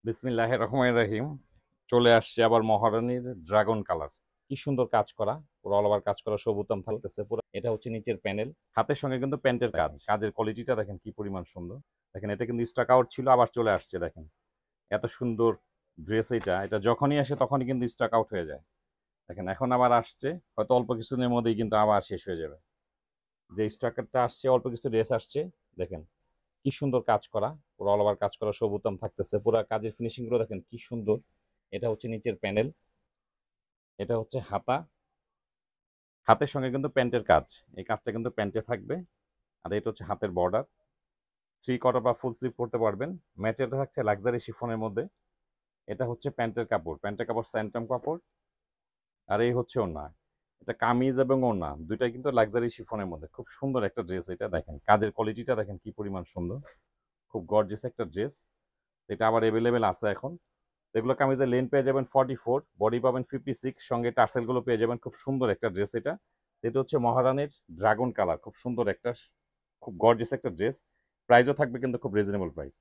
বিসমিল্লাহির রহমানির রহিম। চলে আসছে আবার মহারানীর ড্রাগন কালার। কি সুন্দর কাজ করা, পুরো অল ওভার কাজ করা, সবুতাম থাকতেছে পুরো। এটা হচ্ছে নিচের প্যানেল, হাতের সঙ্গে কিন্তু প্যান্টের কাজ। কাজের কোয়ালিটিটা দেখেন কি পরিমাণ সুন্দর। দেখেন এটা কিন্তু স্টক আউট ছিল, আবার চলে আসছে। দেখেন এত সুন্দর ড্রেস। এটা যখনই আসে তখনই কিন্তু স্টক আউট হয়ে যায়। দেখেন এখন আবার আসছে, হয়তো অল্প কিছুদিনের মধ্যেই কিন্তু আবার শেষ হয়ে যাবে। যে স্টকটা আসছে, অল্প কিছু ড্রেস আসছে। দেখেন কি সুন্দর কাজ করা, পুরো অল ওভার কাজ করা, সবুতাম থাকতেছে পুরো। কাজের ফিনিশিং গুলো দেখেন কি সুন্দর। এটা হচ্ছে নিচের প্যানেল, এটা হচ্ছে হাতা। হাতের সঙ্গে কিন্তু প্যান্টের কাজ, এই কাজটা কিন্তু প্যান্টে থাকবে। আর এটা হচ্ছে হাতের বর্ডার। থ্রি কোয়ার্টার বা ফুল স্লিভ পরতে পারবেন। ম্যাটেরিয়ালটা থাকছে লাক্সারি শিফনের মধ্যে। এটা হচ্ছে প্যান্টের কাপড়, প্যান্টের কাপড় স্যান্টম কাপড়। আর এই হচ্ছে ওড়না। এটা কামিজ এবং ওড়না দুইটাই কিন্তু লাক্সারি শিফনের মধ্যে। খুব সুন্দর একটা ড্রেস। এটা দেখেন কাজের কোয়ালিটিটা দেখেন কি পরিমাণ সুন্দর। খুব গর্জিয়াস একটা ড্রেস। এটা আবার অ্যাভেলেবেল আছে এখন। এগুলো কামিজের লেন পেয়ে যাবেন 44, বডি পাবেন 56, সঙ্গে টার্সেলগুলো পেয়ে যাবেন। খুব সুন্দর একটা ড্রেস এটা। এটা হচ্ছে মহারানীর ড্রাগন কালার, খুব সুন্দর একটা, খুব গর্জিয়াস একটা ড্রেস। প্রাইসও থাকবে কিন্তু খুব রিজনেবল প্রাইস।